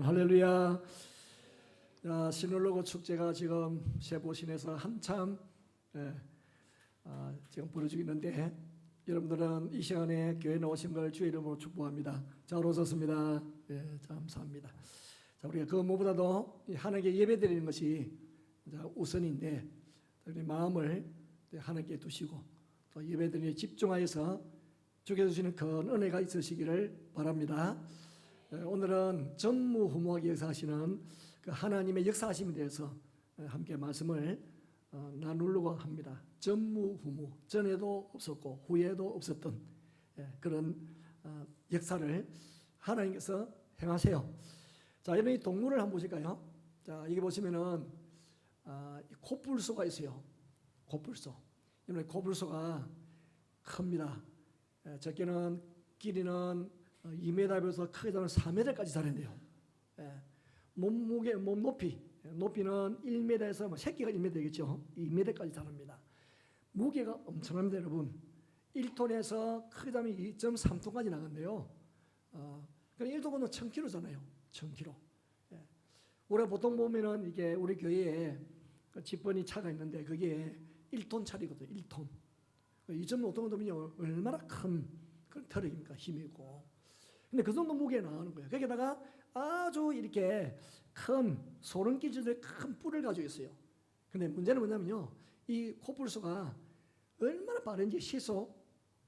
할렐루야. 신월로고 축제가 지금 세보신에서 한참 지금 벌어지고 있는데, 여러분들은 이 시간에 교회에 나오신 걸 주의 이름으로 축복합니다. 잘 오셨습니다. 감사합니다. 자, 우리가 그 무엇보다도 하나님께 예배드리는 것이 우선인데, 우리 마음을 하나님께 두시고 또 예배드리는 집중하여서 주께 주시는 큰 은혜가 있으시기를 바랍니다. 오늘은 전무후무하게 역사하시는 그 하나님의 역사하심에 대해서 함께 말씀을 나누려고 합니다. 전무후무, 전에도 없었고 후에도 없었던 그런 역사를 하나님께서 행하세요. 자, 여러분 이 동물을 한번 보실까요? 자, 여기 보시면은 코뿔소가 있어요. 코뿔소. 여러분 코뿔소가 큽니다. 적게는 길이는 2m에서 크게 자라면 4m까지 자란대요. 몸무게, 몸 높이는 1m에서 새끼가 1m 되겠죠. 2m까지 자랍니다. 무게가 엄청납니다, 여러분. 1톤에서 크게 자면 2.3톤까지 나간대요. 그러니까 1톤은 1000kg잖아요. 1000kg. 우리가 보통 보면은 이게 우리 교회에 집번이 차가 있는데 그게 1톤 차리거든요. 1톤. 2.5톤 정도면요 얼마나 큰 그런 트럭입니까? 힘이고. 근데 그 정도 무게에 나가는 거예요. 거기다가 아주 이렇게 큰 소름 끼칠 큰 뿔을 가지고 있어요. 근데 문제는 뭐냐면요, 이 코뿔소가 얼마나 빠른지 시속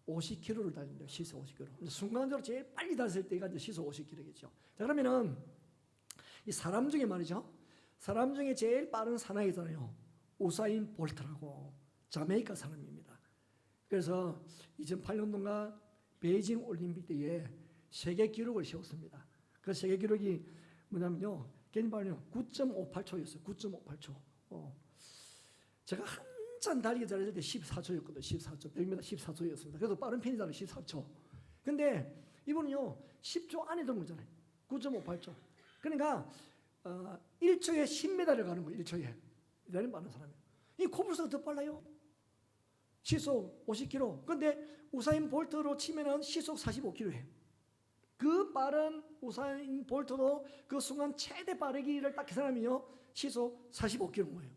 50km를 달린대요. 시속 50km. 순간적으로 제일 빨리 달릴 때가 이제 시속 50km겠죠. 자, 그러면은 이 사람 중에 말이죠, 사람 중에 제일 빠른 사나이잖아요. 우사인 볼트라고 자메이카 사람입니다. 그래서 2008년도인가 베이징 올림픽 때에 세계 기록을 세웠습니다. 그 세계 기록이 뭐냐면요, 개인발요 9.58초였어요. 9.58초. 제가 한참 달리기 잘했을 때 14초였거든요. 14초. 100m 14초였습니다. 그래도 빠른 편이잖아요. 14초. 근데 이분은요 10초 안에 든 거잖아요. 9.58초. 그러니까 1초에 10m를 가는 거예요. 1초에. 이다는 빠른 사람이에요. 이 코뿔소가 더 빨라요. 시속 50km. 근데 우사인 볼트로 치면은 시속 45km예요. 그 빠른 우사인 볼트도 그 순간 최대 빠르기를 딱 계산하면요 시속 45km인 거예요.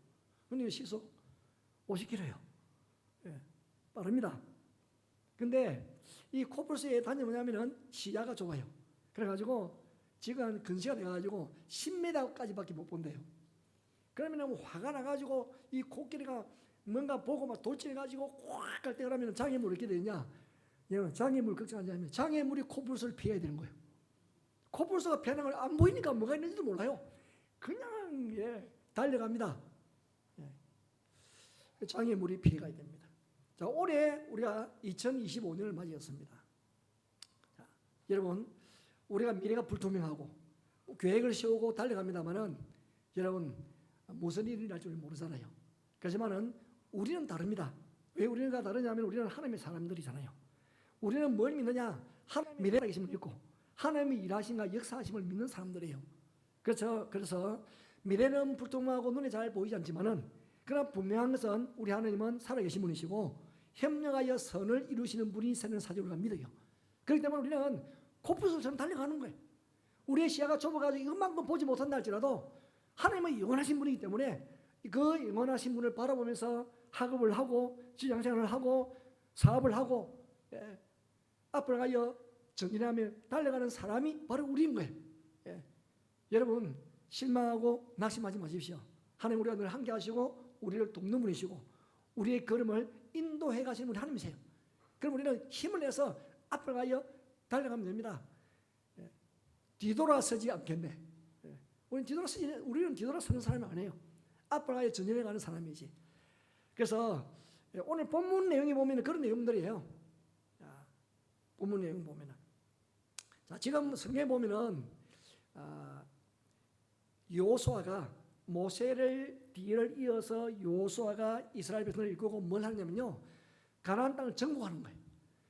근데 시속 50km예요. 빠릅니다. 근데 이 코뿔소의 단점이 뭐냐면은 시야가 좁아요. 그래가지고 지금 근시가 돼가지고 10m까지밖에 못 본대요. 그러면 화가 나가지고 이 코끼리가 뭔가 보고 막 돌진해가지고 꽉 갈 때 그러면 장애물이 이렇게 되냐? 장애물 걱정하지 않으면 장애물이 코뿔소를 피해야 되는 거예요. 코뿔소가 피하는 걸 안 보이니까 뭐가 있는지도 몰라요. 그냥 달려갑니다. 장애물이 피해가야 됩니다. 자, 올해 우리가 2025년을 맞이했습니다. 자, 여러분 우리가 미래가 불투명하고 계획을 세우고 달려갑니다만은 여러분 무슨 일이 날지 모르잖아요. 그렇지만은 우리는 다릅니다. 왜 우리가 다르냐면 우리는 하나님의 사람들이잖아요. 우리는 뭘 믿느냐? 하나님의 미래가 계심을 믿고 하나님의 일하심과 역사하심을 믿는 사람들이에요. 그래서 미래는 불투명하고 눈에 잘 보이지 않지만은 그러나 분명한 것은 우리 하나님은 살아계신 분이시고 협력하여 선을 이루시는 분이 있다는 사실을 우리가 믿어요. 그렇기 때문에 우리는 코뿔소처럼 달려가는 거예요. 우리의 시야가 좁아가지고 이것만큼 보지 못한다 할지라도 하나님은 영원하신 분이기 때문에 그 영원하신 분을 바라보면서 학업을 하고 직장생활을 하고 사업을 하고 앞으로 가여 전진하며 달려가는 사람이 바로 우리인 거예요. 여러분 실망하고 낙심하지 마십시오. 하나님 우리가 늘 함께 하시고 우리를 돕는 분이시고 우리의 걸음을 인도해 가시는 분이 하나님이세요. 그럼 우리는 힘을 내서 앞으로 가여 달려가면 됩니다. 뒤돌아서지 않겠네. 우리는 뒤돌아서는 사람이 아니에요. 앞으로 가여 전진해 가는 사람이지. 그래서 오늘 본문 내용에 보면 그런 내용들이에요. 본문 내용 보면은, 자, 지금 성경에 보면은 여호수아가 모세를 뒤를 이어서 여호수아가 이스라엘 백성을 이끌고 뭘 하냐면요, 가나안 땅을 정복하는 거예요.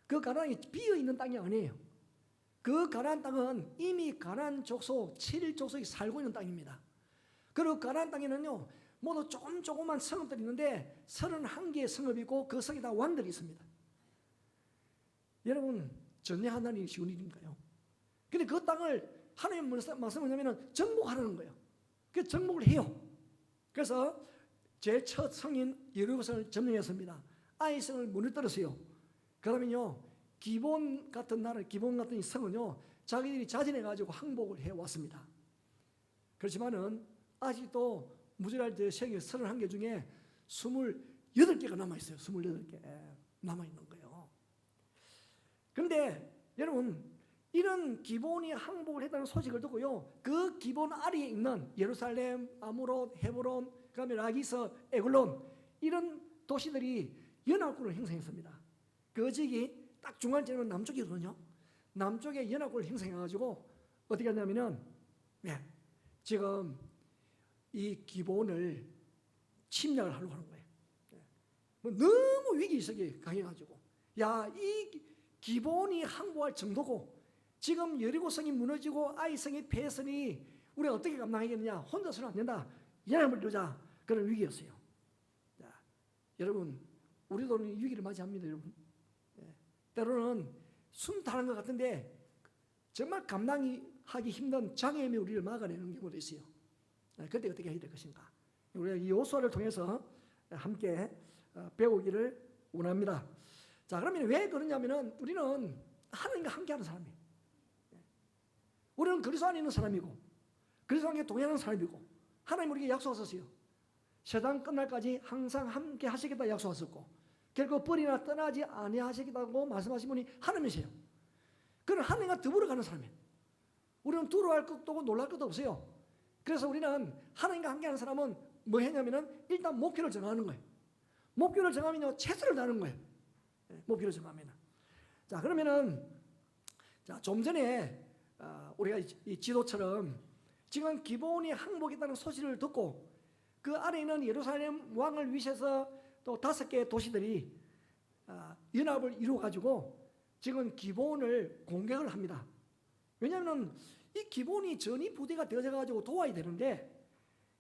그 가나안이 비어 있는 땅이 아니에요. 그 가나안 땅은 이미 가나안 족속 7족속이 살고 있는 땅입니다. 그리고 가나안 땅에는요 모두 조그만 성읍들이 있는데 31개의 성읍이 있고 그 성에 다 왕들이 있습니다. 여러분 전례하나니 쉬운 일인가요? 근데 그 땅을 하나님 말씀은 뭐냐면 정복하라는 거예요. 그 정복을 해요. 그래서 제일 첫 성인 예루살렘을 점령했습니다. 아이성을 무너뜨렸어요. 그러면요, 기본 같은 나라, 기본 같은 이 성은요, 자기들이 자진해가지고 항복을 해왔습니다. 그렇지만은 아직도 무지랄 세계 31개 중에 28개가 남아있어요. 28개 남아있는 거예요. 그런데 여러분, 이런 기본이 항복을 했다는 소식을 듣고요, 그 기본 아래에 있는 예루살렘, 아무롯, 헤브론, 그 다음에 라기스, 에글론, 이런 도시들이 연합군을 형성했습니다. 그 지역이 딱 중간쯤은 남쪽이거든요. 남쪽에 연합군을 형성해가지고 어떻게 하냐면은, 지금 이 기본을 침략을 하려고 하는 거예요. 너무 위기의식이 강해가지고, 이 기본이 항복할 정도고, 지금 여리고성이 무너지고 아이성이 패했으니 우리가 어떻게 감당하겠느냐, 혼자서는 안 된다, 연합을 이루자, 그런 위기였어요. 여러분, 우리도 위기를 맞이합니다. 여러분, 때로는 순탄한 것 같은데 정말 감당하기 힘든 장애임이 우리를 막아내는 경우도 있어요. 그때 어떻게 해야 될 것인가, 우리가 이 요수아를 통해서 함께 배우기를 원합니다. 자, 그러면 왜 그러냐면은 우리는 하나님과 함께하는 사람이에요. 우리는 그리스도 안에 있는 사람이고, 그리스도 안에 동행하는 사람이고, 하나님 우리에게 약속하셨어요. 세상 끝날까지 항상 함께 하시겠다 약속하셨고, 결국 버리나 떠나지 아니하시겠다고 말씀하신 분이 하나님이세요. 그는 하나님과 더불어 가는 사람이에요. 우리는 두려워할 것도 없고 놀랄 것도 없어요. 그래서 우리는 하나님과 함께하는 사람은 뭐 했냐면은 일단 목표를 정하는 거예요. 목표를 정하면요, 최선을 다하는 거예요. 목표를 정하면은. 자, 그러면은, 자, 좀 전에 우리가 이 지도처럼 지금 기본이 항복했다는 소식을 듣고 그 안에 있는 예루살렘 왕을 위해서 또 5개의 도시들이 연합을 이루어가지고 지금 기본을 공격을 합니다. 왜냐하면 이 기본이 전이 부대가 되어져가지고 도와야 되는데,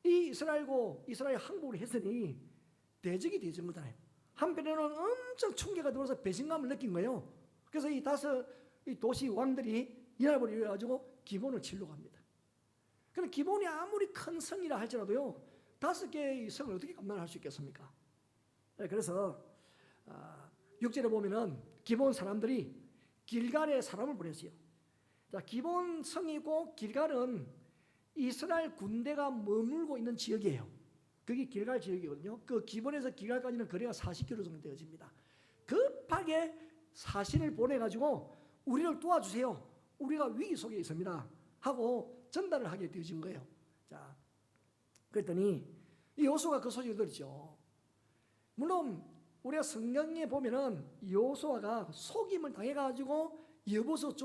이 이스라엘 항복을 했으니 대적이 되어진 거잖아요. 한편에는 엄청 충격가 들어서 배신감을 느낀 거예요. 그래서 이 5이 도시 왕들이 연합을 이루어가지고 기본을 치려고 합니다. 그럼 기본이 아무리 큰 성이라 할지라도요, 5개의 성을 어떻게 감당할 수 있겠습니까? 그래서 6절에 보면은 기본 사람들이 길갈에 사람을 보냈어요. 자, 기본 성이고 길갈은 이스라엘 군대가 머물고 있는 지역이에요. 그게 길갈 지역이거든요. 그 기본에서 길갈까지는 거리가 40km 정도 되어집니다. 급하게 사신을 보내가지고 우리를 도와주세요, 우리가 위기 속에 있습니다 하고 전달을 하게 되어진 거예요. 자, 그랬더니 이 여호수아가 그 소식을 들었죠. 물론 우리가 성경에 보면은 여호수아가 속임을 당해가지고 여보서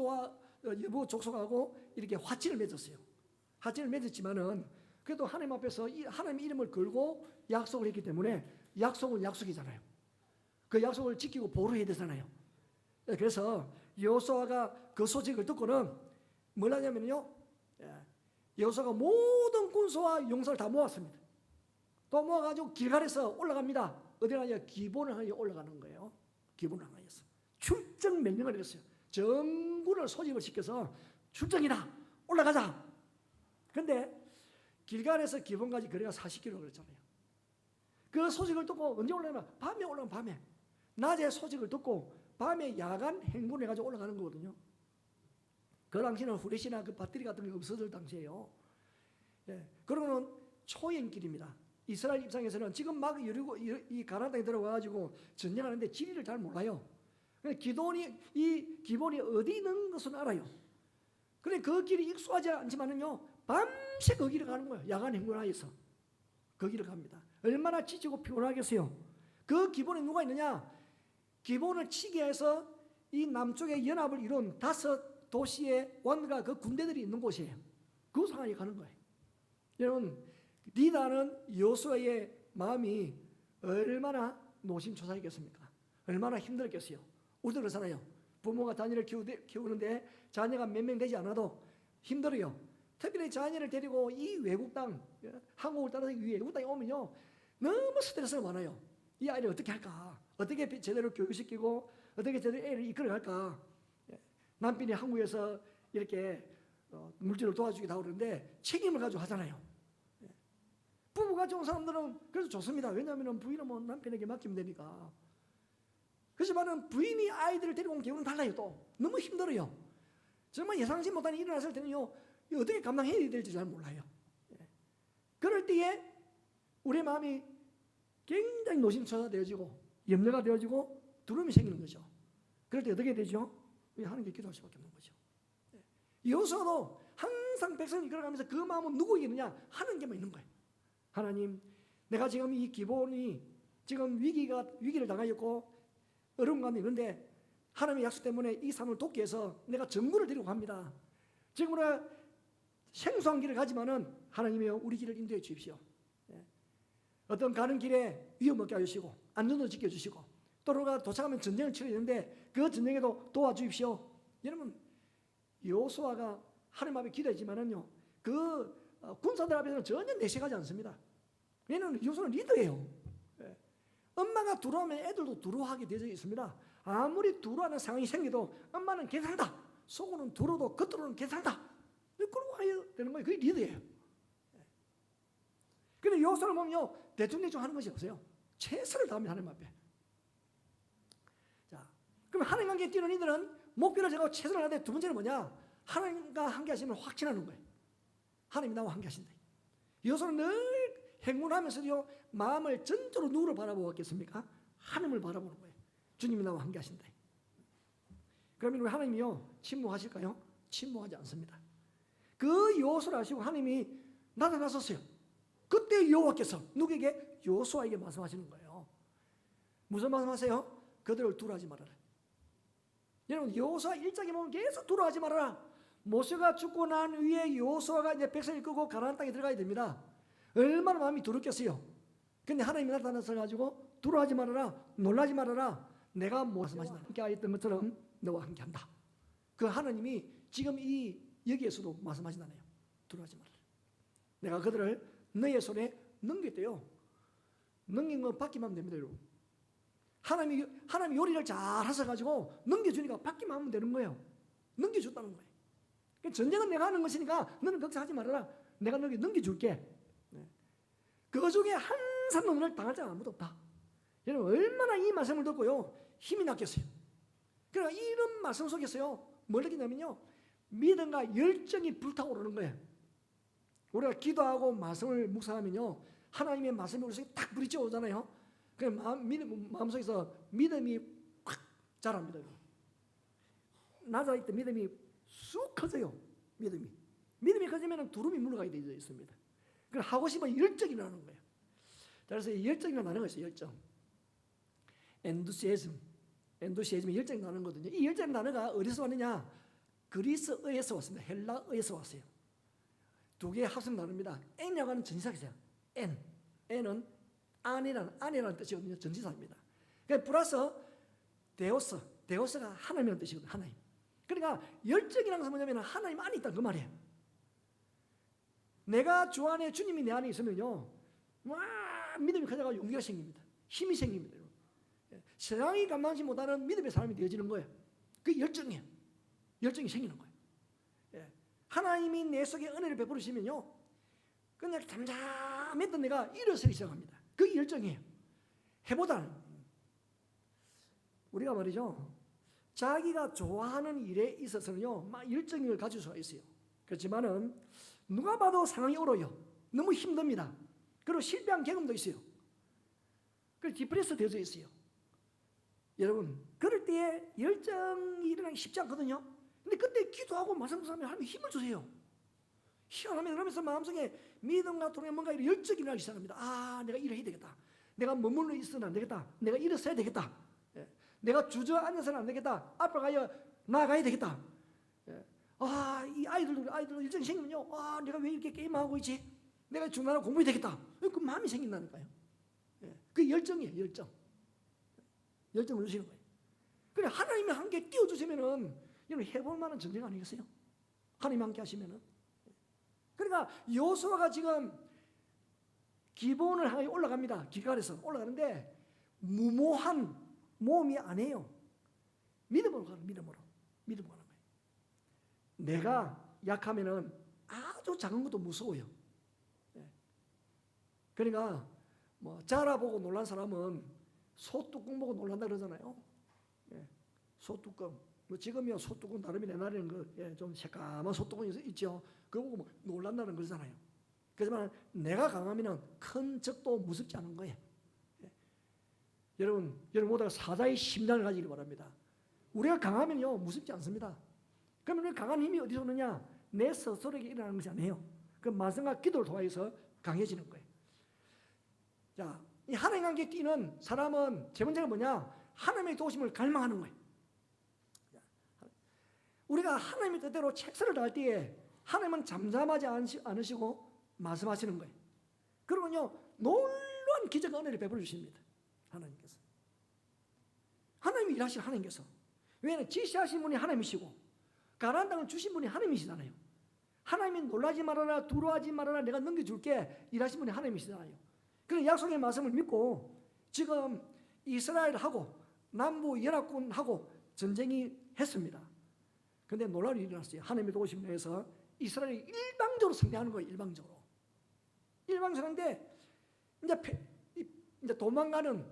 족속하고 이렇게 화친을 맺었어요. 화친을 맺었지만은 그래도 하나님 앞에서 하나님의 이름을 걸고 약속을 했기 때문에 약속은 약속이잖아요. 그 약속을 지키고 보루해야 되잖아요. 그래서 여호수아가 그 소식을 듣고는 뭘 하냐면요, 여호수아가 모든 군수와 용사를 다 모았습니다. 또 모아가지고 길갈에서 올라갑니다. 어디 가냐? 기본을 향해 올라가는 거예요. 기본을 향해서 출정 명령을 내렸어요. 전군을 소집을 시켜서 출정이다, 올라가자. 그런데 길갈에서 기본까지 거리가 40km 그랬잖아요. 그 소식을 듣고 언제 올라가나? 밤에 올라가면 밤에. 낮에 소식을 듣고 밤에 야간 행군을 해가지고 올라가는 거거든요. 그 당시에는 후레시나 그 배터리 같은 게 없어질 당시에요. 그러고는 초행길입니다. 이스라엘 입장에서는 지금 막 이 가나안 땅에 들어가가지고 전쟁하는데 지리를 잘 몰라요. 이 기본이 어디 있는 것은 알아요. 그런데 그 길이 익숙하지 않지만은요, 밤새 그 길을 가는 거예요. 야간 행군하여서 그 길을 갑니다. 얼마나 지치고 피곤하겠어요. 그 기본에 누가 있느냐? 기본을 치게 해서 이 남쪽의 연합을 이룬 5도시의 왕과 그 군대들이 있는 곳이에요. 그 상황에 가는 거예요. 여러분, 리더는 여호수아의 마음이 얼마나 노심초사했겠습니까? 얼마나 힘들었겠어요. 우리도 그러잖아요. 부모가 자녀를 키우는데 자녀가 몇 명 되지 않아도 힘들어요. 특별히 자녀를 데리고 이 외국 땅, 한국을 따라서 이 외국 땅에 오면요, 너무 스트레스가 많아요. 이 아이를 어떻게 할까? 어떻게 제대로 교육시키고 어떻게 제대로 애를 이끌어갈까? 남편이 한국에서 이렇게 물질을 도와주기도 하고 그러는데 책임을 가지고 하잖아요. 부부가 좋은 사람들은 그래서 좋습니다. 왜냐하면 부인은 뭐 남편에게 맡기면 되니까. 그렇지만 부인이 아이들을 데리고 온 경우는 달라요. 또 너무 힘들어요. 정말 예상치 못한 일이 일어났을 때는요, 어떻게 감당해야 될지 잘 몰라요. 그럴 때에 우리의 마음이 굉장히 노심초사되어지고 염려가 되어지고 두려움이 생기는 거죠. 그럴 때 어떻게 되죠? 하나님께 기도할 수밖에 없는 거죠. 여호수아도 항상 백성이 걸어가면서 그 마음은 누구에게 있느냐? 하나님께만 있는 거예요. 하나님, 내가 지금 이 기본이 지금 위기를 당하였고 어려운 가운데 있는데 하나님의 약속 때문에 이 삶을 돕기 위해서 내가 전부를 데리고 갑니다. 지금 우리가 생소한 길을 가지만은 하나님이여 우리 길을 인도해 주십시오. 어떤 가는 길에 위험 없게 하시고 안전도 지켜주시고 또 우리가 도착하면 전쟁을 치러야 되는데 그 전쟁에도 도와주십시오. 여러분, 여호수아가 하나님 앞에 기도했지만은요, 그 군사들 앞에서는 전혀 내색하지 않습니다. 왜냐하면 여호수아는 리더예요. 엄마가 두려워하면 애들도 두려워하게 되어 있습니다. 아무리 두려워하는 상황이 생겨도 엄마는 괜찮다, 속으로는 두려워도 겉으로는 괜찮다, 그러고 가야 되는 거예요. 그게 리더예요. 근데 여호수아를 보면요, 대충 하는 것이 없어요. 최선을 다합니다. 하나님 앞에. 자, 그럼 하나님과 함께 뛰는 이들은 목표를 정하고 최선을 하는데, 두 번째는 뭐냐? 하나님과 함께 하심을 확신하는 거예요. 하나님이 나와 함께 하신다. 여호수아는 늘 행운하면서도 마음을 전적으로 누구를 바라보겠습니까? 하나님을 바라보는 거예요. 주님이 나와 함께 하신다. 그러면 우리 하나님이요, 침묵하실까요? 침묵하지 않습니다. 그 여호수아를 아시고 하나님이 나타나셨어요. 그때 여호와께서 누구에게? 여호수아에게 말씀하시는 거예요. 무슨 말씀하세요? 그들을 두려워하지 말아라. 여러분, 여호수아 1장에 보면 계속 두려워하지 말아라. 모세가 죽고 난 후에 여호수아가 이제 백성을 끄고 가나안 땅에 들어가야 됩니다. 얼마나 마음이 두렵겠어요. 근데 하나님이 나타나서 가지고 두려워하지 말아라, 놀라지 말아라, 내가 말씀하신다. 함께 하였던 것처럼 너와 함께 한다. 그 하나님이 지금 이 여기에서도 말씀하신다네요. 두려워하지 말아라. 내가 그들을 너의 손에 넘겼대요. 넘긴 건 받기만 하면 됩니다, 여러분. 하나님이 요리를 잘 하셔가지고 넘겨주니까 받기만 하면 되는 거예요. 넘겨줬다는 거예요. 전쟁은 내가 하는 것이니까 너는 걱정하지 말아라. 내가 너에게 넘겨줄게. 그 중에 한 사람도 너를 당할 자가 아무도 없다. 여러분, 얼마나 이 말씀을 듣고요, 힘이 났겠어요. 그러니까 이런 말씀 속에서요, 뭘 느끼냐면요, 믿음과 열정이 불타오르는 거예요. 우리가 기도하고 말씀을 묵상하면요, 하나님의 말씀이 우리 속에 딱 부딪혀 오잖아요. 그래서 마음속에서 믿음이 확 자랍니다. 낮아질 때 믿음이 쑥 커져요. 믿음이 커지면 두름이 물러가게 되어 있습니다. 그걸 하고 싶은 열정이 나는 거예요. 그래서 열정이라는 단어가 있어요. 열정. 엔두시에즘이 열정이 나는 거거든요. 이 열정이라는 단어가 어디서 왔느냐? 그리스어에서 왔습니다. 헬라어에서 왔어요. 두 개의 합성 단어입니다. N이라고 하는 전치사가 있어요. N은 아내라는 뜻이거든요. 전치사입니다. 그러니까 플러스 데오스가 하나님이라는 뜻이거든요. 하나님. 그러니까 열정이라는 것은 뭐냐면 하나님 안에 있다 그 말이에요. 내가 주 안에, 주님이 내 안에 있으면요, 와, 믿음이 커져가지고 용기가 생깁니다. 힘이 생깁니다. 세상이 감당하지 못하는 믿음의 사람이 되어지는 거예요. 그게 열정이에요. 열정이 생기는 거예요. 하나님이 내 속에 은혜를 베풀으시면요, 그냥 잠잠했던 내가 일어서기 시작합니다. 그게 열정이에요. 해보자는. 우리가 말이죠, 자기가 좋아하는 일에 있어서는요, 막 열정을 가질 수가 있어요. 그렇지만은 누가 봐도 상황이 어려워요. 너무 힘듭니다. 그리고 실패한 경험도 있어요. 그래서 디프레스 되어져 있어요. 여러분, 그럴 때에 열정이 일어나기 쉽지 않거든요. 근데 그때 기도하고 말씀하면 하나님 힘을 주세요. 희한하면 그러면서 마음속에 믿음과 통해 뭔가 열정이 일어나기 시작합니다. 아, 내가 일을 해야 되겠다. 내가 머물러 있어서는 안 되겠다. 내가 일어서야 되겠다. 내가 주저앉아서는 안 되겠다. 앞으로 나아가야 되겠다. 아, 이 아이들 열정이 생기면요, 아, 내가 왜 이렇게 게임하고 있지? 내가 중간에 공부해야 되겠다. 그 마음이 생긴다니까요. 그게 열정이에요. 열정을 주시는 거예요. 그래, 하나님이 함께 띄워주시면은 이건 해볼 만한 전쟁 아니겠어요? 하나님이 함께 하시면은. 그러니까 여호수아가 지금 기본을 향해 올라갑니다. 길갈에서 올라가는데 무모한 모험이 아니에요. 믿음으로 가는 거예요. 내가 약하면은 아주 작은 것도 무서워요. 예. 그러니까 뭐 자라보고 놀란 사람은 소뚜껑 보고 놀란다 그러잖아요. 예. 소뚜껑. 뭐 지금이야 소뚜껑 다름이 내나리는 거, 좀 새까만 소뚜껑이 있죠. 그거 보고 뭐 놀란다는 거잖아요. 그렇지만 내가 강하면은 큰 적도 무섭지 않은 거예요. 예. 여러분 모두가 사자의 심장을 가지기 바랍니다. 우리가 강하면요 무섭지 않습니다. 그러면 우리 강한 힘이 어디서 오느냐? 내 스스로에게 일어나는 것이 아니에요. 그 말씀과 기도를 통해서 강해지는 거예요. 자, 이 하나님 관계에 뛰는 사람은 제 번째가 뭐냐? 하나님의 도우심을 갈망하는 거예요. 우리가 하나님의 뜻대로 책서를 다할 때에 하나님은 잠잠하지 않으시고 말씀하시는 거예요. 그러면요 놀라운 기적 은혜를 베풀어 주십니다. 하나님께서. 하나님이 일하시는 하나님께서. 왜냐하면 지시하신 분이 하나님이시고 가나안 땅을 주신 분이 하나님이시잖아요. 하나님이 놀라지 말아라, 두려워하지 말아라, 내가 넘겨줄게 일하신 분이 하나님이시잖아요. 그런 약속의 말씀을 믿고 지금 이스라엘하고 남부 연합군하고 전쟁이 했습니다. 그런데 놀라운 일이 일어났어요. 하나님의 도우심을 통해서 이스라엘이 일방적으로 승리하는 거예요. 일방적인데 이제 도망가는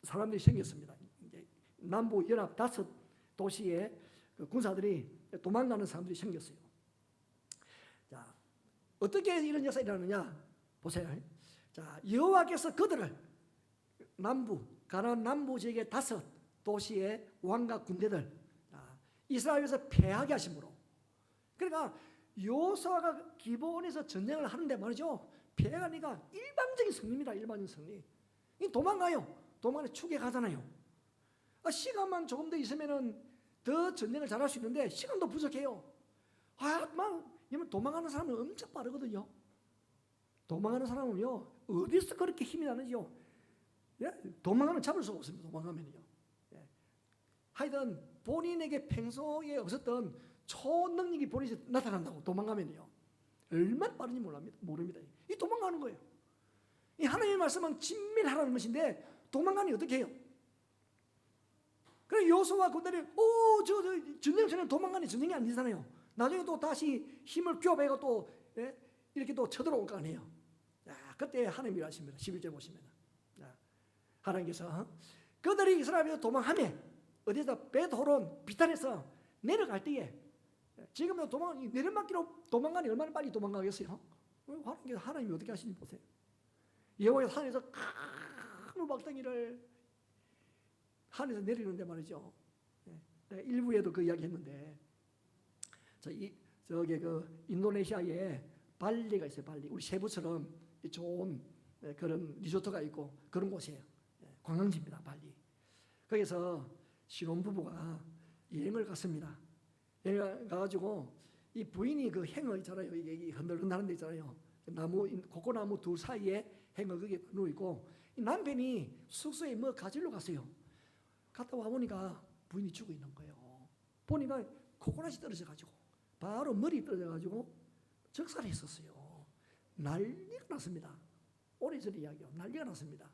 사람들이 생겼습니다. 이제 남부 연합 5도시의 그 군사들이 도망가는 사람들이 생겼어요. 자, 어떻게 이런 역사가 일어나느냐 보세요. 자, 여호와께서 그들을 가나안 남부 지역의 5도시의 왕과 군대들 이스라엘에서 패하게 하심으로, 그러니까 여호수아가 기브온에서 전쟁을 하는데 말이죠, 패하니까 일방적인 승리입니다. 일반적인 승리. 이 도망가요. 도망가서 축에 가잖아요. 시간만 조금 더 있으면은 더 전쟁을 잘할 수 있는데 시간도 부족해요. 도망가는 사람은 엄청 빠르거든요. 도망가는 사람은요 어디서 그렇게 힘이 나는지요. 예? 도망가면 잡을 수가 없습니다. 도망가면요. 예. 하여튼 본인에게 평소에 없었던 초능력이 본인에게 나타난다고. 도망가면요 얼마나 빠른지 모릅니다. 이 도망가는 거예요. 이 하나님의 말씀은 진밀하라는 것인데 도망가니 어떻게 해요? 그래 여호수아와 군대들이 전쟁처럼 도망가니 전쟁이 안 되잖아요. 나중에 또 다시 힘을 교배가 또 이렇게 또 쳐들어올 거 아니에요. 그때 하나님이 일하십니다. 11절 보시면 하나님께서 그들이 이스라엘에서 도망하며 어디서 벳호론 비탄에서 내려갈 때에, 지금도 내려막기로 도망가니 얼마나 빨리 도망가겠어요? 하나님이 어떻게 하시는지 보세요. 여호와의 산에서 큰 우박덩이를 하늘에서 내리는데 말이죠. 내가 일부에도 그 이야기 했는데, 저기 그 인도네시아에 발리가 있어요. 발리. 우리 세부처럼 좋은 그런 리조트가 있고 그런 곳이에요. 관광지입니다. 발리. 거기서 신혼부부가 여행을 갔습니다. 여행 가가지고 이 부인이 그 행어 있잖아요. 이게 흔들흔들하는 데 있잖아요. 코코나무 둘 사이에 행어 거기에 누워 있고, 이 남편이 숙소에 뭐 가지러 갔어요. 갔다 와 보니까 부인이 죽어 있는 거예요. 보니까 코코넛이 떨어져가지고 바로 머리 떨어져가지고 적살이 있었어요. 난리가 났습니다. 오래전의 이야기요. 난리가 났습니다.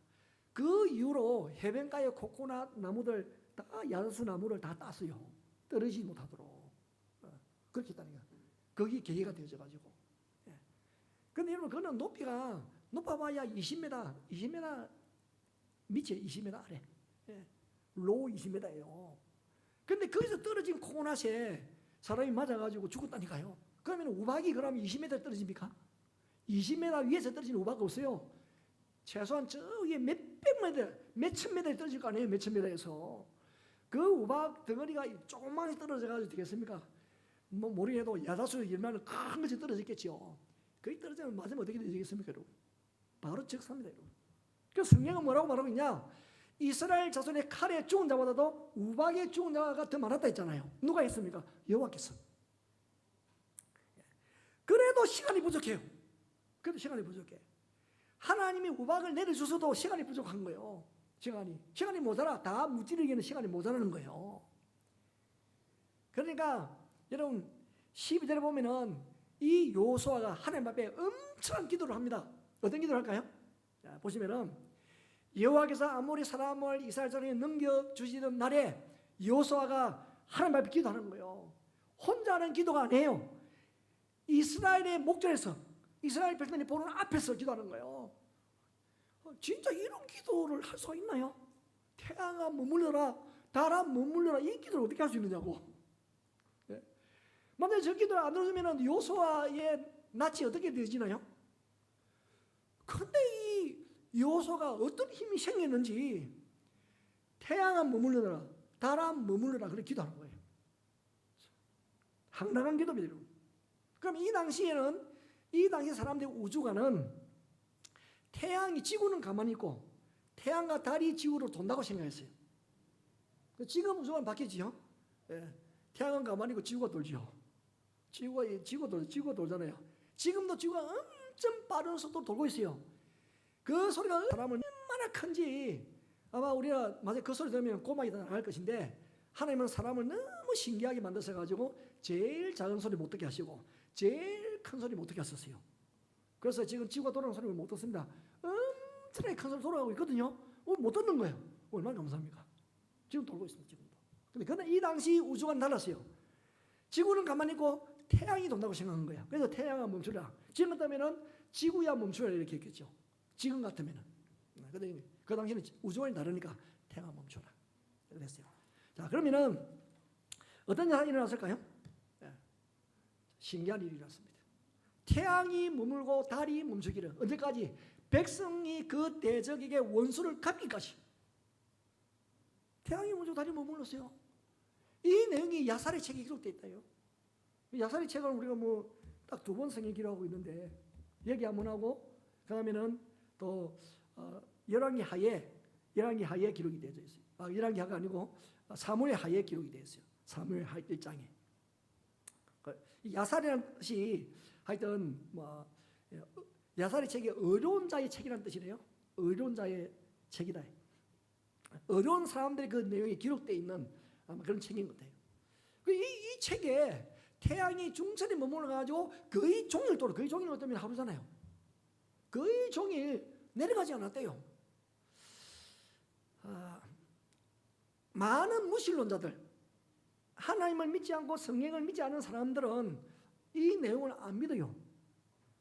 그 이후로 해변가의 코코넛 나무들 다, 야수 나무를 다 땄어요. 떨어지지 못하도록. 그렇게 했다니까. 거기 계기가 되어져가지고. 근데 여러분 그거는 높이가 높아봐야 20m 밑에 20m 아래. 로우 20m예요. 근데 거기서 떨어진 코코넛에 사람이 맞아가지고 죽었다니까요. 그러면 우박이 그러면 20m 떨어집니까? 20m 위에서 떨어진 우박 없어요. 최소한 저기 몇백 미터, 몇천 미터 떨어질 거 아니에요. 몇천 미터에서. 그 우박 덩어리가 조금만 떨어져가지고 되겠습니까? 뭐 모르겠도 야자수 얼마나 큰 것이 떨어졌겠죠. 거기 떨어지면 맞으면 어떻게 되겠습니까, 여러분? 바로 적습니다, 여러분. 그래서 성경은 뭐라고 말하고 있냐? 이스라엘 자손의 칼에 죽은 자보다도 우박에 죽은 자가 더 많았다 했잖아요. 누가 했습니까? 여호와께서. 그래도 시간이 부족해요. 그래도 시간이 부족해. 하나님이 우박을 내려주셔도 시간이 부족한 거예요. 시간이 모자라. 다 무찌르기에는 시간이 모자라는 거예요. 그러니까 여러분 12절에 보면은 이 여호수아가 하나님 앞에 엄청난 기도를 합니다. 어떤 기도를 할까요? 자, 보시면은 여호와께서 아모리 사람을 이스라엘 자손에게 넘겨주시던 날에 여호수아가 하나님 앞에 기도하는 거예요. 혼자 하는 기도가 아니에요. 이스라엘의 목전에서 이스라엘 백성이 보는 앞에서 기도하는 거예요. 진짜 이런 기도를 할 수가 있나요? 태양아 머물러라, 달아 머물러라, 이 기도를 어떻게 할 수 있느냐고. 예. 만약에 저 기도를 안 들어주면 요수아의 낯이 어떻게 되어지나요? 그런데 이 요수아가 어떤 힘이 생겼는지 태양아 머물러라, 달아 머물러라 그렇게 기도하는 거예요. 황당한 기도입니다. 그럼 이 당시 사람들의 우주관은 태양이 지구는 가만히 있고 태양과 달이 지구로 돈다고 생각했어요. 지금 우주관 바뀌지요. 예. 태양은 가만히 있고 지구가 돌지요. 지구가 돌잖아요. 지금도 지구가 엄청 빠른 속도로 돌고 있어요. 그 소리가 사람은 얼마나 큰지 아마 우리가 만약 그 소리 들으면 고막이 다 나갈 것인데, 하나님은 사람을 너무 신기하게 만드셔가지고 제일 작은 소리 못 듣게 하시고 제일 큰 소리 못 듣게 하셨어요. 그래서 지금 지구가 돌아가는 소리를 못 듣습니다. 엄청나게 큰 소리 돌아가고 있거든요. 못 듣는 거예요. 얼마나 감사합니까? 지금 돌고 있습니다. 지금도. 근데 이 당시 우주가 달랐어요. 지구는 가만히 있고 태양이 돈다고 생각한 거예요. 그래서 태양아 멈추라. 지금 같으면은 지구야 멈추라 이렇게 했겠죠. 지금 같으면은. 근데 그 당시는 우주관이 다르니까 태양아 멈추라. 그랬어요. 자, 그러면은 어떤 일이 일어났을까요? 신기한 일이 일어났습니다. 태양이 머물고 달이 멈추기를 언제까지? 백성이 그 대적에게 원수를 갚기까지. 태양이 멈추고 달이 머물렀어요. 이 내용이 야살의 책에 기록되어 있다요. 야살의 책을 우리가 딱 2번 성경에 기록하고 있는데, 여기 한번 하고 그다음에는 또 열왕기 하에 기록이 되어 있어요. 열왕기 하가 아니고 사무엘 하에 기록이 되어 있어요. 사무엘 하 1장에. 야살이라는 뜻이 하여튼 야살의 책이 어려운 자의 책이라는 뜻이래요. 어려운 자의 책이다. 어려운 사람들의 그 내용이 기록되어 있는 아마 그런 책인 것 같아요. 이 책에 태양이 중천에 머물러가지고 거의 종일 돌아. 거의 종일 어쩌면 하루잖아요. 거의 종일 내려가지 않았대요. 많은 무신론자들, 하나님을 믿지 않고 성경을 믿지 않는 사람들은 이 내용을 안 믿어요.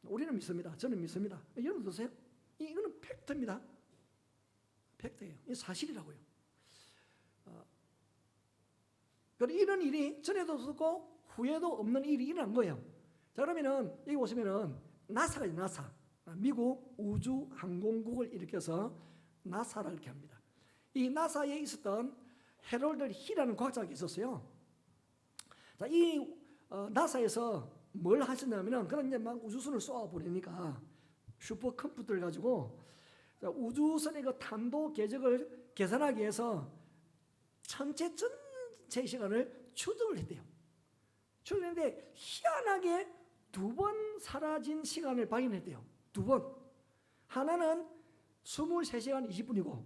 우리는 믿습니다. 저는 믿습니다. 여러분 보세요. 이거는 팩트입니다. 팩트예요. 이 사실이라고요. 이런 일이 전에도 없었고 후에도 없는 일이 일어난 거예요. 자, 그러면은 여기 보시면은 나사가 있어요. 나사. 미국 우주항공국을 일으켜서 나사를 이렇게 합니다. 이 나사에 있었던 해롤드 힐이라는 과학자가 있었어요. 자, 이 나사에서 뭘 하셨냐면은, 그런 이제 막 우주선을 쏘아 보내니까 슈퍼컴퓨터를 가지고 우주선의 그 탄도 궤적을 계산하기 위해서 전체 시간을 추적을 했대요. 추적했는데 희한하게 2번 사라진 시간을 발견했대요. 2번. 하나는 23시간 20분이고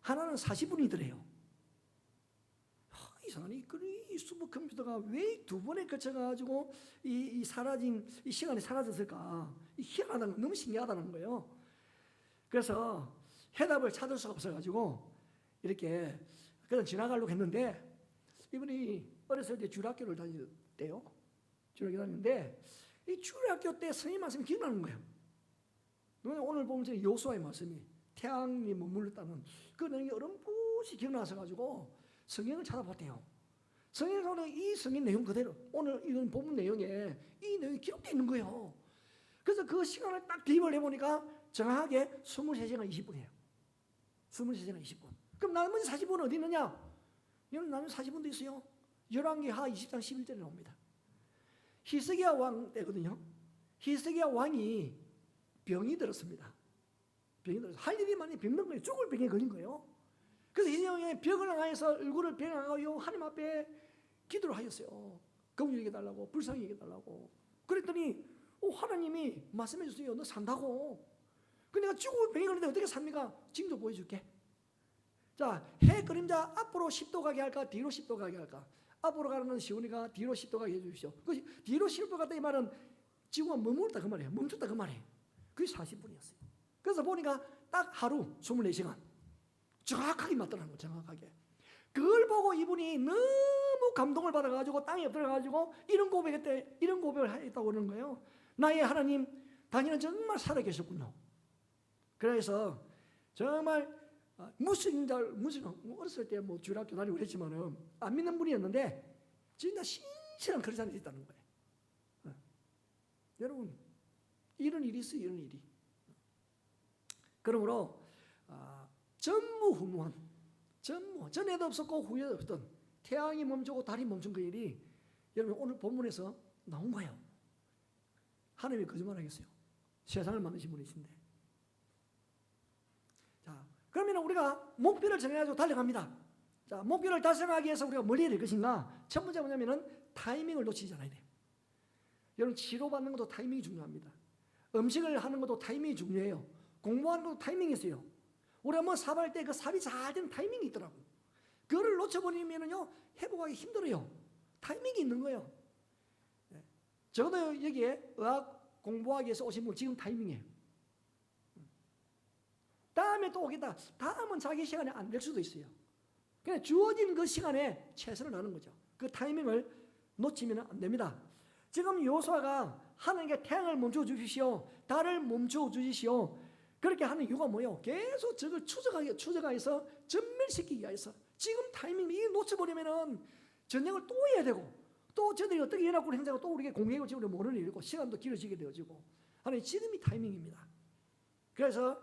하나는 40분이더래요. 이상하네. 이 슈퍼컴퓨터가 왜 2번에 거쳐가지고 이 사라진 이 시간이 사라졌을까? 희한하다는 거, 너무 신기하다는 거예요. 그래서 해답을 찾을 수가 없어가지고 이렇게 그냥 지나가려고 했는데, 이분이 어렸을 때 주일학교를 다녔대요. 주일학교 다녔는데 이 주일학교 때 선생님 말씀이 기억나는 거예요. 오늘 보면 요수아의 말씀이 태양이 머물렀다는 그 내용이 어렴풋이 기억나서 성경을 찾아봤대요. 성경에서 이 성경 내용 그대로 오늘 이런 본문 내용에 이 내용이 기록되어 있는 거예요. 그래서 그 시간을 딱 대입을 해보니까 정확하게 23시간 20분이에요. 23시간 20분. 그럼 나머지 40분은 어디 있느냐? 여러분, 나머지 40분도 있어요. 열왕기 하 20장 11절에 나옵니다. 히스기야 왕 때거든요. 히스기야 왕이 병이 들었습니다. 병이 들어서 할 일이 많이 병든 거예요. 죽을 병에 걸린 거예요. 그래서 희생왕이 벽을 향해서 얼굴을 벽을 향하여 하나님 앞에 기도를 하였어요. 긍휼히 여겨달라고, 불쌍히 여겨달라고. 그랬더니 하나님이 말씀해 주세요. 너 산다고. 그 내가 죽을 병에 걸렸는데 어떻게 삽니까? 징조 보여줄게. 자, 해 그림자 앞으로 10도 가게 할까, 뒤로 10도 가게 할까? 앞으로 가는 건 시온이가 뒤로 10도 가게 해주십시오. 그 뒤로 10도 갔다 이 말은 지구가 머물렀다 그 말이에요. 멈췄다 그 말이에요. 그게 40분이었어요. 그래서 보니까 딱 하루 24시간 정확하게 맞더라는 거예요. 정확하게. 그걸 보고 이분이 너무 감동을 받아가지고 땅에 엎드려가지고 이런 고백했대, 이런 고백을 했다고 그러는 거예요. 나의 하나님, 당신은 정말 살아계셨군요. 그래서 정말 무신자, 어렸을 때 뭐 주일학교 다니고 그랬지만은 안 믿는 분이었는데 진짜 신실한 그리스도인이 있다는 거예요. 여러분, 이런 일이 있어요, 이런 일이. 그러므로 전무후무한, 전에도 없었고 후에도 없던 태양이 멈추고 달이 멈춘 그 일이 여러분 오늘 본문에서 나온 거예요. 하나님이 거짓말하겠어요? 세상을 만드신 분이신데. 자, 그러면 우리가 목표를 정해가지고 달려갑니다. 자, 목표를 달성하기 위해서 우리가 뭘 해야 될 것인가? 첫 번째 뭐냐면은 타이밍을 놓치지 않아야 돼요. 여러분, 치료받는 것도 타이밍이 중요합니다. 음식을 하는 것도 타이밍이 중요해요. 공부하는 것도 타이밍이 있어요. 우리가 뭐 사업할 때 그 사업이 잘 되는 타이밍이 있더라고. 그거를 놓쳐버리면요 회복하기 힘들어요. 타이밍이 있는 거예요. 적어도 여기에 의학 공부하기 위해서 오신 분 지금 타이밍이에요. 다음에 또 오겠다. 다음은 자기 시간에 안 될 수도 있어요. 그냥 주어진 그 시간에 최선을 다하는 거죠. 그 타이밍을 놓치면 안 됩니다. 지금 요수아가 하나님께 태양을 멈춰 주십시오, 달을 멈춰 주십시오, 그렇게 하는 이유가 뭐예요? 계속 저걸 추적하여서 전멸시키기 위해서. 지금 타이밍 이 놓쳐버리면은 전쟁을 또 해야 되고, 또 저들이 어떻게 연합군을 행사하고 또 우리에게 공격을 지금 모르는 일이고, 시간도 길어지게 되어지고 하나님 지금이 타이밍입니다. 그래서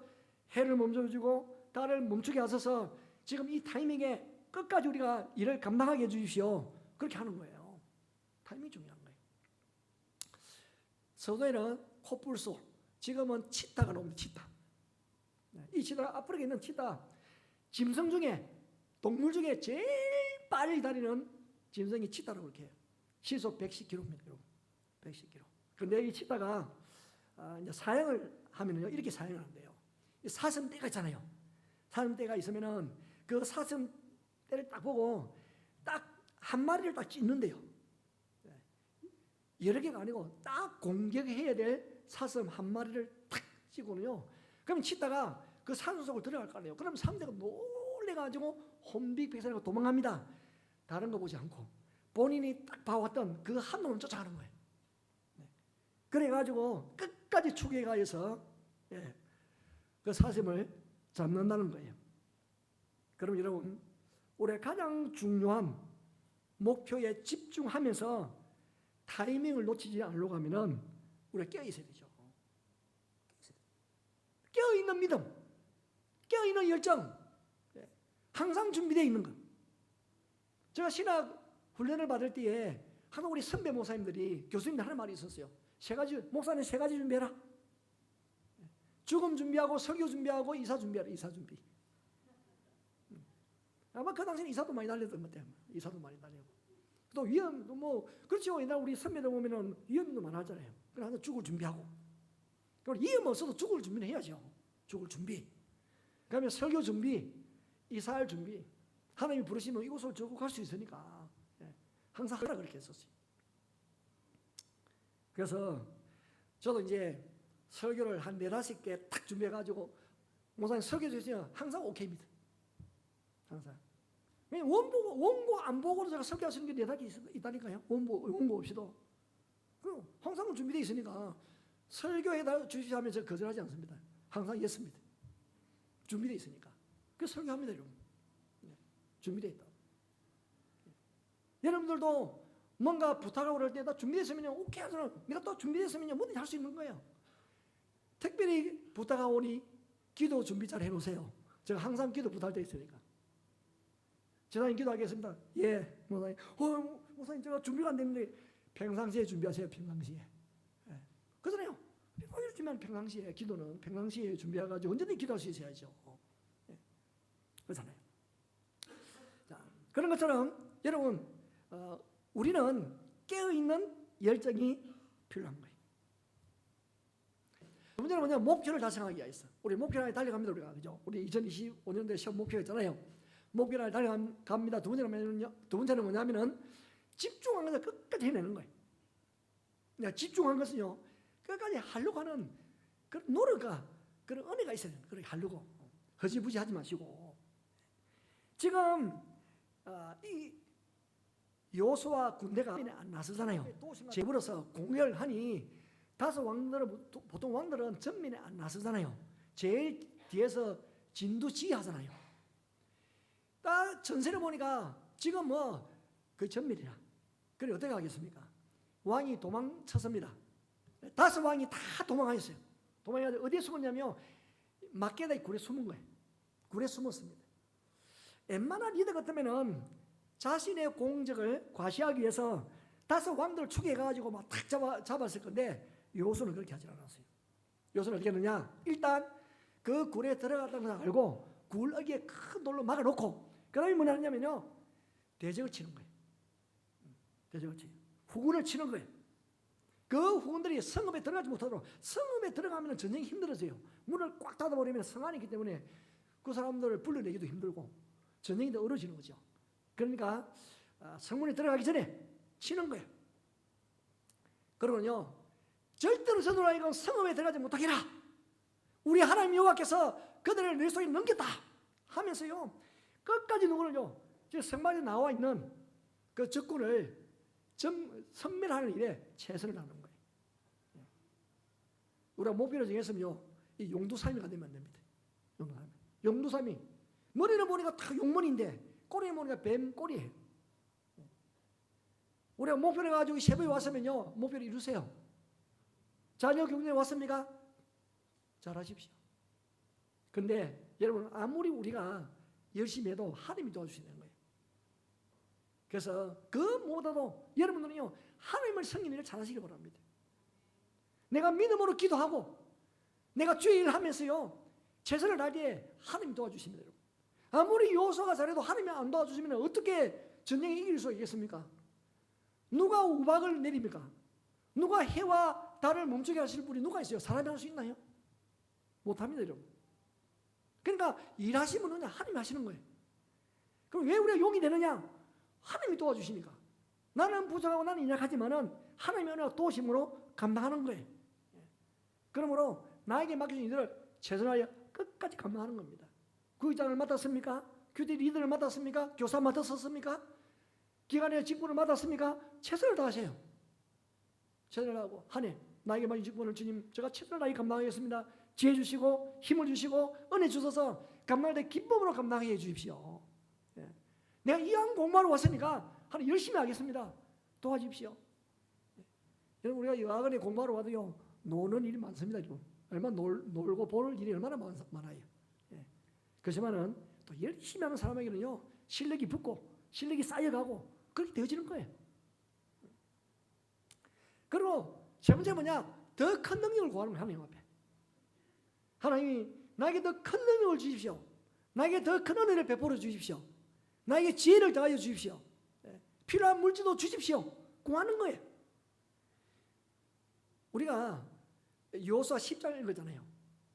해를 멈춰주고 달을 멈추게 하셔서 지금 이 타이밍에 끝까지 우리가 일을 감당하게 해주십시오, 그렇게 하는 거예요. 타이밍이 중요한 거예요. 서도에는 코뿔소, 지금은 치타가 나옵니다. 치타. 이 치타, 아프리카에 있는 치타, 짐승 중에, 동물 중에 제일 빨리 다니는 짐승이 치타라고 이렇게 해요. 시속 110km입니다. 110km. 근데 이 치타가 이제 사냥을 하면요 이렇게 사냥을 한대요. 사슴떼가 있잖아요. 사슴떼가 있으면은 그 사슴떼를 딱 보고 딱 한 마리를 딱 찢는데요. 여러 개가 아니고 딱 공격해야 될 사슴 한 마리를 탁 찌고는요. 그러면 치다가 그 산소 속으로 들어갈 거 아니에요. 그럼 사슴떼가 놀래가지고 혼비백산하고 도망갑니다. 다른 거 보지 않고 본인이 딱 봐왔던 그 한 놈을 쫓아가는 거예요. 그래가지고 끝까지 추격하여서 그 사슴을 잡는다는 거예요. 그럼 여러분, 우리가 가장 중요한 목표에 집중하면서 타이밍을 놓치지 않으려고 하면은 우리가 깨어있어야 되죠. 깨어있는 믿음, 깨어있는 열정, 항상 준비되어 있는 것. 제가 신학 훈련을 받을 때에 항상 우리 선배 목사님들이, 교수님들 하는 말이 있었어요. 목사님 3가지 준비해라. 죽음 준비하고, 설교 준비하고, 이사 준비하라. 이사 준비. 아마 그 당시에 이사도 많이 달렸던 것 같아요. 이사도 많이 달리고. 또 위험도 뭐, 그렇죠. 옛날 우리 선배들 보면은 위험도 많았잖아요. 그래서 죽을 준비하고. 그럼 위험 없어도 죽을 준비는 해야죠. 죽을 준비. 그다음에 설교 준비, 이사할 준비. 하나님이 부르시면 이곳을 저곳 갈 수 있으니까 항상 하라 그렇게 했었어요. 그래서 저도 이제 설교를 한 4-5개 딱 준비해가지고 목사님 설교 주시면 항상 오케이입니다. 항상. 원고 안 보고도 제가 설교할 수 있는 게 4-5개 있다니까요. 원고 없이도. 그럼 항상 준비되어 있으니까 설교해다 주시자면 제가 거절하지 않습니다. 항상 예스입니다. 준비되어 있으니까. 그래서 설교합니다, 여러분. 준비되어 있다. 여러분들도 뭔가 부탁하고 그럴 때 나 준비됐으면요, 오케이 하잖아. 내가 또 준비됐으면요, 뭐든지 할 수 있는 거예요. 특별히 부탁하고 오니 기도 준비 잘 해놓으세요. 제가 항상 기도 부탁할 때 있으니까. 제사님 기도하겠습니다. 예, 목사님. 목사님 제가 준비가 안 됐는데 평상시에 준비하세요. 평상시에. 그러잖아요. 이렇지만 평상시에 기도는 평상시에 준비해가지고 언제든지 기도할 수 있어야죠. 그렇잖아요. 자, 그런 것처럼 여러분, 우리는 깨어있는 열정이 필요한 거예요. 문제는 뭐냐? 목표를 달성하기 위해서. 우리 목표를 달려갑니다. 우리가. 그죠? 우리 2025년도에 시험 목표가 있잖아요. 목표를 달려갑니다. 두 번째는 뭐냐면은 집중하는 것을 끝까지 해내는 거예요. 내가 집중한 것은요, 끝까지 하려고 하는 그런 노력과 그런 은혜가 있어야 돼요. 그렇게 하려고. 허지부지 하지 마시고. 지금 이 요수와 군대가 안 나서잖아요. 제불어서 공열하니 다섯 왕들은 보통 왕들은 전면에 안 나서잖아요. 제일 뒤에서 진두지휘하잖아요. 딱 전세를 보니까 지금 뭐 그 전면이라. 그래 어떻게 하겠습니까? 왕이 도망쳤습니다. 다섯 왕이 다 도망하였어요. 도망해서 어디에 숨었냐면 막게다의 굴에 숨은 거예요. 굴에 숨었습니다. 웬만한 리더 같으면은 자신의 공적을 과시하기 위해서 다섯 왕들을 추격해가지고 막 탁 잡았을 건데 요수는 그렇게 하지 않았어요. 요수는 어떻게 했느냐? 일단 그 굴에 들어갔다는 걸 알고 굴어기에 큰 돌로 막아놓고 그 다음에 뭐냐 하냐면요, 대적을 치는 거예요. 대적을 치요. 후군을 치는 거예요. 그 후군들이 성읍에 들어가지 못하도록. 성읍에 들어가면 전쟁이 힘들어져요. 문을 꽉 닫아버리면 성 안이 있기 때문에 그 사람들을 불러내기도 힘들고 전쟁이 더 어려워지는 거죠. 그러니까 성문에 들어가기 전에 치는 거예요. 그러고요, 절대로 저들아 이건 성읍에 들어가지 못하게 해라. 우리 하나님 여호와께서 그들을 내 손에 넘겼다 하면서요, 끝까지 누구를요, 지금 성막에 나와 있는 그 적군을 섬멸하는 일에 최선을 다하는 거예요. 우리가 목표를 정했으면요, 이 용두사미가 되면 안 됩니다. 용두사미. 머리를 보니까 다 용머리인데 꼬리를 보니까 뱀 꼬리예요. 우리가 목표를 가지고 세부에 왔으면요, 목표를 이루세요. 자녀 교육에 왔습니까? 잘하십시오. 근데 여러분, 아무리 우리가 열심히 해도 하나님이 도와주시는 거예요. 그래서 그 무엇보다도 여러분들은요, 하나님을 섬기는 일을 잘하시기 바랍니다. 내가 믿음으로 기도하고 내가 주의 일을 하면서요, 최선을 다해 하나님이 도와주십니다. 여러분. 아무리 요소가 잘해도 하나님이 안 도와주시면 어떻게 전쟁에 이길 수 있겠습니까? 누가 우박을 내립니까? 누가 해와 달을 멈추게 하실 분이 누가 있어요? 사람이 할 수 있나요? 못합니다, 여러분. 그러니까 일하시면 그냥 하나님이 하시는 거예요. 그럼 왜 우리가 용이 되느냐? 하나님이 도와주시니까. 나는 부족하고 나는 연약하지만은 하나님의 은혜와 도우심으로 감당하는 거예요. 그러므로 나에게 맡겨진 일을 최선하여 끝까지 감당하는 겁니다. 구의장을 맡았습니까? 교대 리더를 맡았습니까? 교사 맡았습니까? 기관의 직분을 맡았습니까? 최선을 다하세요. 최선을 다하고 한 해 나에게 맡긴 직분을 주님 제가 최선을 다해 감당하겠습니다. 지혜 주시고 힘을 주시고 은혜 주셔서 감당할 때 기쁨으로 감당해 주십시오. 내가 이왕 공부하러 왔으니까 하나 열심히 하겠습니다. 도와주십시오. 여러분, 우리가 여학원에 공부하러 와도요, 노는 일이 많습니다. 여러분. 얼마나 놀고 볼 일이 얼마나 많아요. 그렇지만은 또 열심히 하는 사람에게는요, 실력이 붙고 실력이 쌓여가고 그렇게 되어지는 거예요. 그리고 세 번째 뭐냐? 더 큰 능력을 구하는 거예요. 하나님 앞에. 하나님이 나에게 더 큰 능력을 주십시오. 나에게 더 큰 은혜를 베풀어 주십시오. 나에게 지혜를 더하여 주십시오. 필요한 물질도 주십시오. 구하는 거예요. 우리가 요수아 10장 읽었잖아요.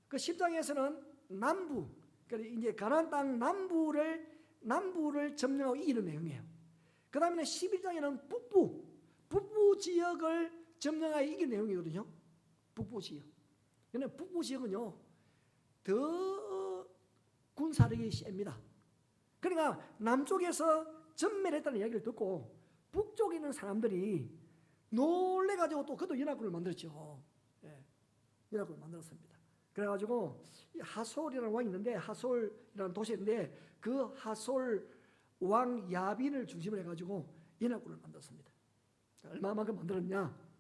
그 10장에서는 남부, 그러니까 이제 가나안 땅 남부를 점령하고 이기는 내용이에요. 그 다음에 11장에는 북부 지역을 점령하여 이기는 내용이거든요. 북부 지역. 그런데 북부 지역은요, 더 군사력이 셉니다. 그러니까 남쪽에서 전멸했다는 이야기를 듣고 북쪽에 있는 사람들이 놀래가지고 또 그것도 연합군을 만들었죠. 연합군을 만들었습니다. 그래가지고 하솔이라는 왕이 있는데, 하솔이라는 도시인데 그 하솔 왕 야빈을 중심으로 해가지고 연합군을 만들었습니다. 얼마만큼 만들었냐?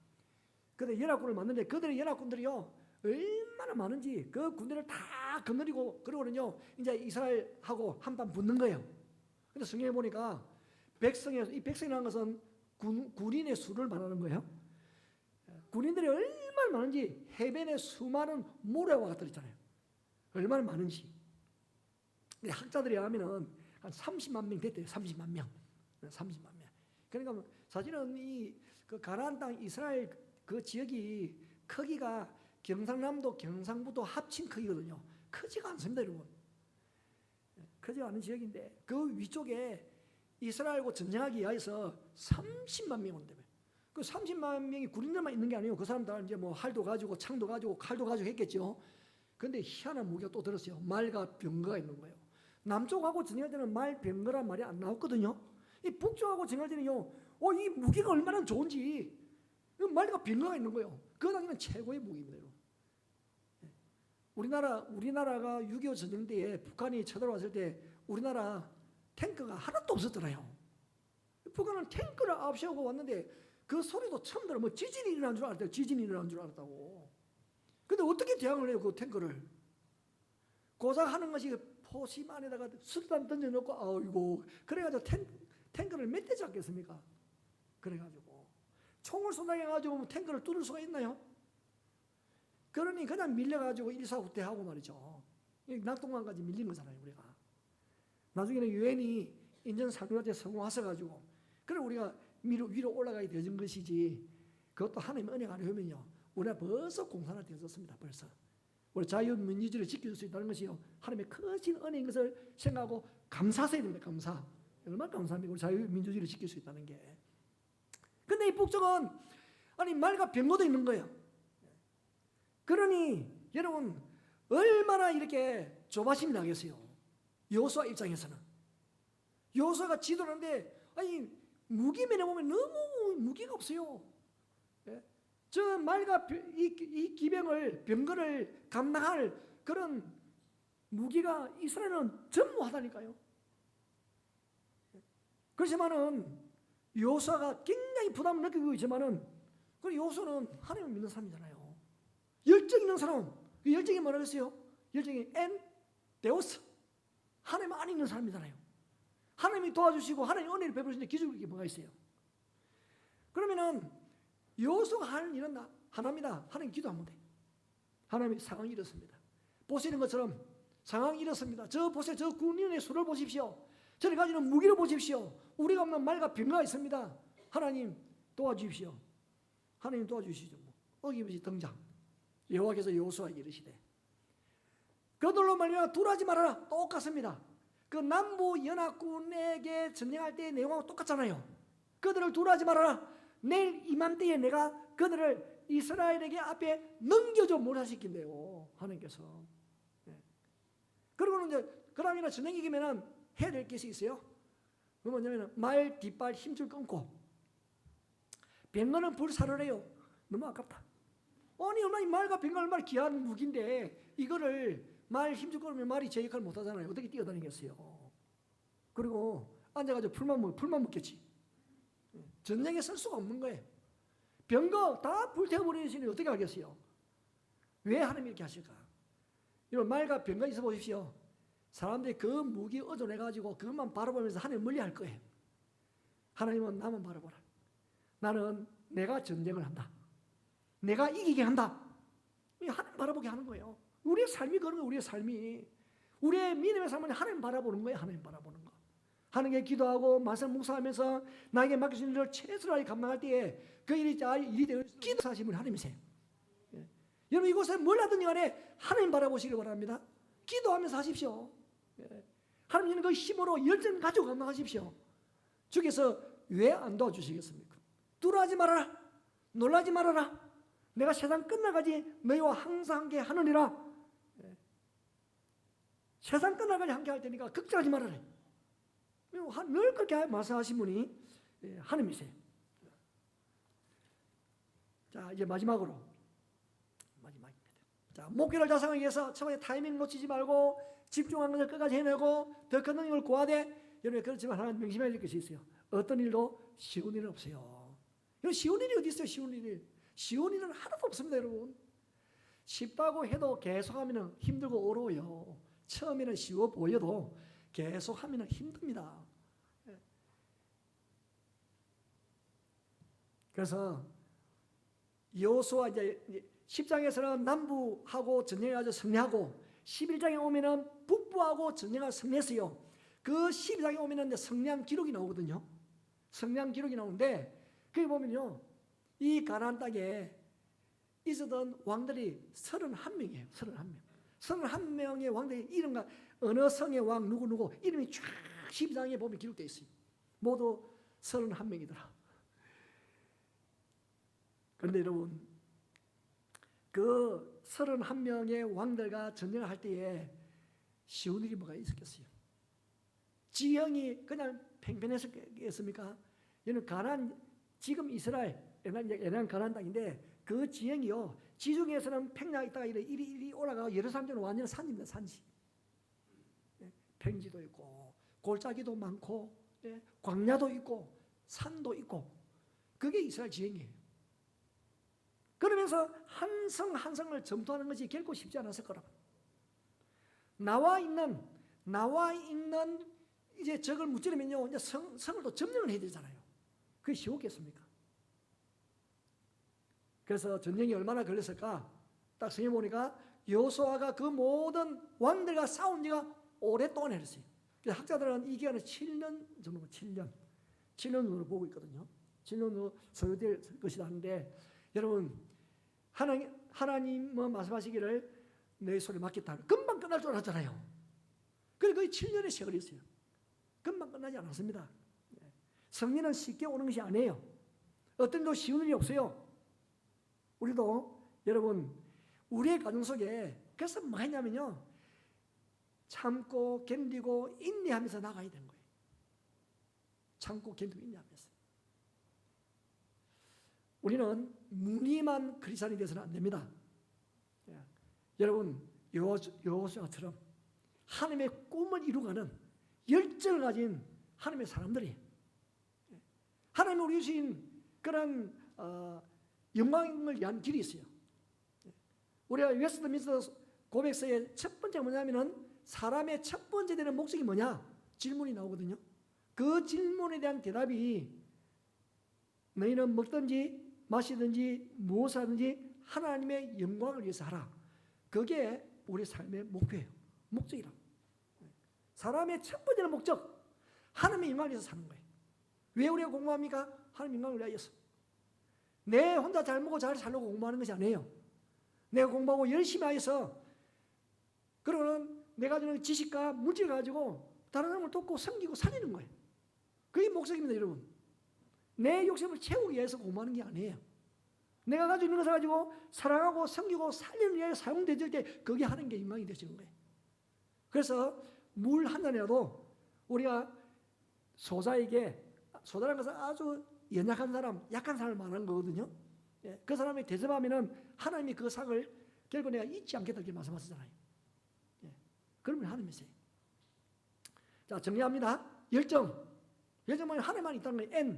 근데 연합군을 만드는데 그들의 연합군들이요, 얼마나 많은지 그 군대를 다 거느리고, 그러고는요 이제 이스라엘하고 한판 붙는 거예요. 근데 성경에 보니까 이 백성이라는 것은 군인의 수를 말하는 거예요. 군인들이 얼마나 많은지 해변에 수많은 모래와 같다 그랬잖아요. 얼마나 많은지. 근데 학자들이 하면은 한 30만 명 됐대요. 30만 명. 그러니까 사실은 그 가나안 땅 이스라엘 그 지역이 크기가 경상남도, 경상북도 합친 크기거든요. 크지가 않습니다, 여러분. 크지가 않은 지역인데 그 위쪽에 이스라엘과 전쟁하기 위해서 30만 명이 온다며. 그 30만 명이 군인들만 있는 게 아니에요. 그 사람들 이제 뭐 활도 가지고 창도 가지고 칼도 가지고 했겠죠. 그런데 희한한 무기가 또 들었어요. 말과 병거가 있는 거예요. 남쪽하고 전쟁할 때는 말 병거란 말이 안 나왔거든요. 이 북쪽하고 전쟁할 때는요, 이 무기가 얼마나 좋은지, 말과 병거가 있는 거예요. 그 당시는 최고의 무기입니다. 우리나라가 6.25 전쟁 때에 북한이 쳐들어왔을 때 우리나라 탱크가 하나도 없었잖아요. 북한은 탱크를 앞세우고 왔는데 그 소리도 처음 들어. 뭐 지진이 일어난 줄 알았대요. 지진이 일어난 줄 알았다고. 근데 어떻게 대항을 해요, 그 탱크를? 고작 하는 것이 포심 안에다가 술단 던져놓고, 아이고, 그래가지고 탱크를 몇 대 잡겠습니까? 그래가지고 총을 쏜다해가지고 탱크를 뚫을 수가 있나요? 그러니 그냥 밀려가지고 일사후퇴하고 말이죠. 낙동강까지 밀린 거잖아요, 우리가. 나중에는 유엔이 인천 상륙한테 성공하셔가지고, 그래 우리가 위로 올라가게 되는 것이지, 그것도 하나님의 은혜가 아니면요, 우리가 벌써 공산화 되었습니다. 벌써. 우리 자유민주주의를 지킬 수 있다는 것이요, 하나님의 크신 은혜인 것을 생각하고 감사하셔야 됩니다. 감사. 얼마나 감사합니까? 우리 자유민주주의를 지킬 수 있다는 게. 근데 이 북쪽은 말과 병거도 있는 거예요. 그러니 여러분 얼마나 이렇게 조바심이 나겠어요. 여호수아 입장에서는. 여호수아가 지도하는데 무기면에 보면 너무 무기가 없어요. 저 말과 이 기병을, 병거를 감당할 그런 무기가 이스라엘은 전무하다니까요. 그렇지만은 여호수아가 굉장히 부담을 느끼고 있지만은, 그 여호수아는 하나님을 믿는 사람이잖아요. 열정 있는 사람. 그 열정이 뭐라고 했어요? 열정이 데오스. 하나님 안에 있는 사람이잖아요. 하나님이 도와주시고 하나님 은혜를 베푸시는데 기죽을 게 뭐가 있어요? 그러면은 여호수아가 하는 일은 하나입니다. 하나님 기도하면 돼. 하나님이 상황이 이렇습니다. 보시는 것처럼 상황이 이렇습니다. 저 보세요. 저 군인의 수를 보십시오. 저를 가지는 무기를 보십시오. 우리가 없는 말과 병거가 있습니다. 하나님 도와주십시오. 하나님 도와주시죠. 어김없이 등장. 여호와께서 여호수아에게 이르시되, 그들로 말미암아 굴하지 말아라. 똑같습니다. 그 남부 연합군에게 전쟁할 때의 내용하고 똑같잖아요. 그들을 굴하지 말아라. 내일 이맘때에 내가 그들을 이스라엘에게 앞에 넘겨줘 몰아시킨대요, 하나님께서. 그리고는 이제 그 다음이나 전쟁이 이기면은 해야 될 것이 있어요. 그 뭐냐면 말 뒷발 힘줄 끊고, 병거는 불사를 해요. 너무 아깝다. 아니 얼마나 말과 병거 얼마나 귀한 무기인데 이거를 말 힘줄 끊으면 말이 제 역할을 못하잖아요. 어떻게 뛰어다니겠어요. 그리고 앉아가지고 풀만 먹겠지. 전쟁에 쓸 수가 없는 거예요. 병거 다 불태워버리시니 어떻게 하겠어요? 왜 하나님이 이렇게 하실까? 이런 말과 병거 있어 보십시오. 사람들이 그 무기 얻어내가지고 그것만 바라보면서 하나님 멀리할 거예요. 하나님은 나만 바라보라. 나는 내가 전쟁을 한다. 내가 이기게 한다. 하나님 바라보게 하는 거예요. 우리의 삶이 그런 거예요. 우리의 삶이. 우리의 믿음의 삶은 하나님 바라보는 거예요. 하나님 바라보는 거. 하나님께 기도하고 말씀 묵상하면서 나에게 맡겨진 일을 최선하게 감당할 때에 그 일이 되어 기도하시면 하나님이세요. 여러분 이곳에 뭘 하든지 간에 하나님 바라보시길 바랍니다. 기도하면서 하십시오. 하나님은 그 힘으로 열정 가지고 감당하십시오. 주께서 왜 안 도와주시겠습니까? 두려워하지 말아라. 놀라지 말아라. 내가 세상 끝날까지 너희와 항상 함께 하느니라. 세상 끝날까지 함께 할 테니까 걱정하지 말아라. 늘 그렇게 말씀하신 분이 하나님이세요. 자, 이제 마지막입니다. 자, 목표를 달성하기 위해서 처음에 타이밍 놓치지 말고 집중한 것을 끝까지 해내고 더 큰 능력을 구하되, 여러분 그렇지만 하나 명심해야 될 것이 있어요. 어떤 일도 쉬운 일은 없어요. 쉬운 일이 어디 있어요? 쉬운 일이. 쉬운 일은 하나도 없습니다, 여러분. 쉽다고 해도 계속하면 힘들고 어려워요. 처음에는 쉬워 보여도 계속하면 힘듭니다. 그래서 여호수아 이제 10장에서는 남부하고 전쟁해가지고 승리하고, 11장에 오면은 북부하고 전쟁을 승리했어요. 그 12장에 오면은 성량 기록이 나오거든요. 성량 기록이 나오는데 거기 보면요, 이 가나안 땅에 있었던 왕들이 31명이에요. 31명. 31명의 왕들의 이름과 어느 성의 왕 누구 이름이 쫙 12장에 보면 기록되어 있어요. 모두 31명이더라. 그런데 여러분, 그 31명의 왕들과 전쟁을 할 때에 쉬운 일이 뭐가 있었겠어요? 지형이 그냥 팽팽했겠습니까? 얘는 가나안, 지금 이스라엘 옛날 가나안 땅인데 그 지형이요, 지중해에서는 평야에 있다가 이리 올라가고 예루살렘은 완전 산입니다. 산지. 평지도 있고 골짜기도 많고 광야도 있고 산도 있고, 그게 이스라엘 지형이에요. 그러면서 한 성 한 성을 점토하는 것이 결코 쉽지 않았을 거라고. 나와 있는 이제 적을 무찌르면요, 이제 성을 또 점령을 해야 되잖아요. 그게 쉬웠겠습니까? 그래서 전쟁이 얼마나 걸렸을까? 딱 성에 보니까 여호수아가 그 모든 왕들과 싸운 지가 오랫동안 했어요. 그래서 학자들은 이 기간을 7년 정도, 7년으로 보고 있거든요. 7년으로 소요될 것이다 하는데, 여러분, 하나님은 말씀하시기를 내 소리 맡겠다. 금방 끝날 줄 알았잖아요. 그래 거의 7년의 세월이 있어요. 금방 끝나지 않았습니다. 승리는 쉽게 오는 것이 아니에요. 어떤 일도 쉬운 일이 없어요. 우리도 여러분, 우리의 가정 속에 그래서 뭐 했냐면요, 참고 견디고 인내하면서 나가야 되는 거예요. 참고 견디고 인내하면서. 우리는 무늬만 크리스찬이 되어서는 안 됩니다. 여러분, 여호수아처럼 하나님의 꿈을 이루가는 열정을 가진 하나님의 사람들이, 하나님이 우리 주신 그런 영광을 위한 길이 있어요. 우리가 웨스트민스터 고백서의 첫 번째가 뭐냐면은, 사람의 첫 번째 되는 목적이 뭐냐? 질문이 나오거든요. 그 질문에 대한 대답이 너희는 먹든지 마시든지 무엇을 하든지 하나님의 영광을 위해서 하라. 그게 우리 삶의 목표예요. 목적이라. 사람의 첫 번째 목적, 하나님의 영광을 위해서 사는 거예요. 왜 우리가 공부합니까? 하나님의 영광을 위하여서. 내 혼자 잘 먹고 잘 살려고 공부하는 것이 아니에요. 내가 공부하고 열심히 하여서, 그러고는 내가 주는 지식과 물질을 가지고 다른 사람을 돕고 섬기고 살리는 거예요. 그게 목적입니다, 여러분. 내 욕심을 채우기 위해서 공부하는 게 아니에요. 내가 가지고 있는 것을 가지고 사랑하고 섬기고 살리는 위해 사용되질 때, 그게 하나님께 영광이 되시는 거예요. 그래서 물 한 잔이라도 우리가 소자라는 것은 아주 연약한 사람, 약한 사람을 말하는 거거든요. 그 사람이 대접하면은 하나님이 그 상을 결국 내가 잊지 않겠다 이렇게 말씀하시잖아요. 그러면 하나님이세요. 자, 정리합니다. 열정은 하나님만 있다는 거예요.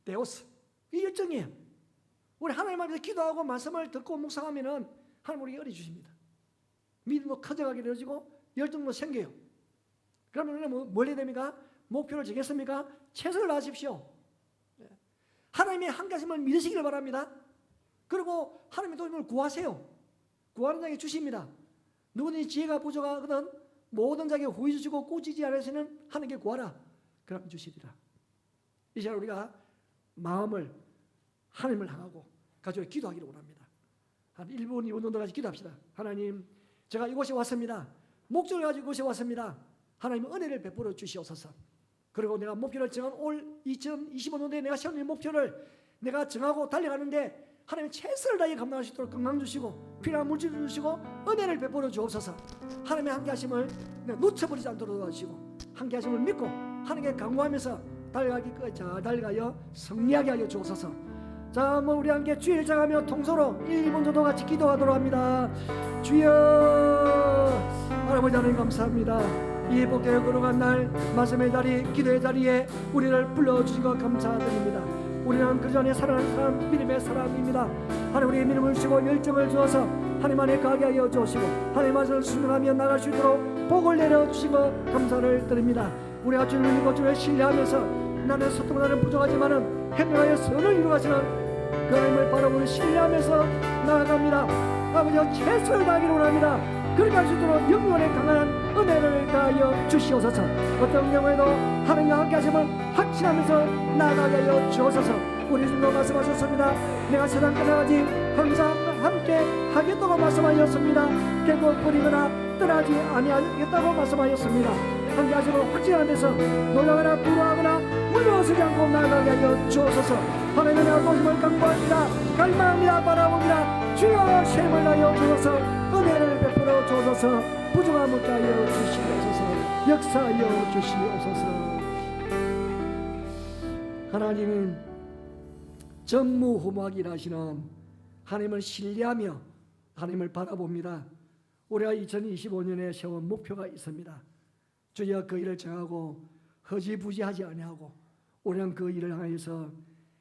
데오스. 이 열정이에요. 우리 하나님 앞에서 기도하고 말씀을 듣고 묵상하면은 하나님 우리에게 은혜 주십니다. 믿음도 커져가게 되어지고 열정도 생겨요. 그러면 우리는 뭘 해야 됩니까? 목표를 정했습니까? 최선을 다하십시오. 하나님의 한가심을 믿으시기를 바랍니다. 그리고 하나님의 도움을 구하세요. 구하는 자에게 주십니다. 누구든지 지혜가 부족하거든 모든 자에게 후히 주시고 꾸짖지 않으시는 하나님께 구하라. 그럼 주시리라. 이 시간 우리가 마음을 하나님을 향하고 가지고 기도하기를 원합니다. 한 1분, 2분 정도까지 기도합시다. 하나님, 제가 이곳에 왔습니다. 목적을 가지고 이곳에 왔습니다. 하나님 은혜를 베풀어 주시옵소서. 그리고 내가 목표를 정한 올 2025년도에 내가 세운 목표를 내가 정하고 달려가는데 하나님 최선을 다해 감당할 수 있도록 건강 주시고 필요한 물질을 주시고 은혜를 베풀어 주옵소서. 하나님의 함께 하심을 놓쳐버리지 않도록 도와주시고 함께 하심을 믿고 하나님께 간구하면서 달려가기까지 잘 달려가여 승리하게 하여 주옵소서. 자, 우리 함께 주일 장하며 통소로 1분 정도 같이 기도하도록 합니다. 주여, 할아버지 하나님 감사합니다. 이 복되게 걸어간 날 말씀의 자리, 기도의 자리에 우리를 불러주신 것 감사드립니다. 우리는 그 전에 살아가는 사람, 믿음의 사람입니다. 하나님 우리의 믿음을 주시고 열정을 주어서 하나님 안에 가게 하여 주시고 하나님 말씀을 순종하며 나갈 수 있도록 복을 내려주신 것 감사를 드립니다. 우리가 주님을 믿고 주를 신뢰하면서 나는 소통하는 부족하지만은 행하여 선을 이루어가시는 그 하나님을 바라보는 신뢰하면서 나아갑니다. 아버지 최선을 다하기를 원합니다. 그렇게 할 수 있도록 영원에 강한 은혜를 다하여 주시옵소서. 어떤 경우에도 하나님과 함께 하심을 확신하면서 나아가게 하여 주옵소서. 우리 주님도 말씀하셨습니다. 내가 세상 끝나가지 항상 함께 하겠다고 말씀하셨습니다. 결국 버리거나 떠나지 아니하겠다고 말씀하셨습니다. 함께 하심을 확신하면서 놀라거나 부러워하거나 물러서지 않고 나아가게 하여 주옵소서. 하나님의 도심을 강구합니다. 갈망합니다. 바라봅니다. 주여 셈을 하여 주옵소서. 은혜를 베풀어 주옵소서. 부족함을 다하여 주시옵소서. 역사하여 주시옵소서. 하나님은 전무후무하게 일하시는 하나님을 신뢰하며 하나님을 바라봅니다. 우리가 2025년에 세운 목표가 있습니다. 주여 그 일을 정하고 허지부지하지 아니하고 우리는 그 일을 향해서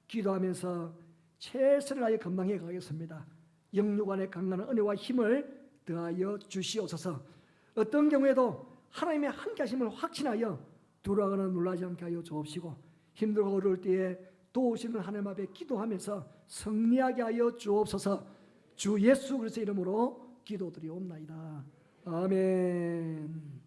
기도하면서 최선을 다해 감당해 가겠습니다. 영육 안에 강건한 은혜와 힘을 더하여 주시옵소서. 어떤 경우에도 하나님의 함께하심을 확신하여 두려워하거나 놀라지 않게 하여 주옵시고 힘들고 어려울 때에 도우시는 하나님 앞에 기도하면서 승리하게 하여 주옵소서. 주 예수 그리스도의 이름으로 기도드리옵나이다. 아멘.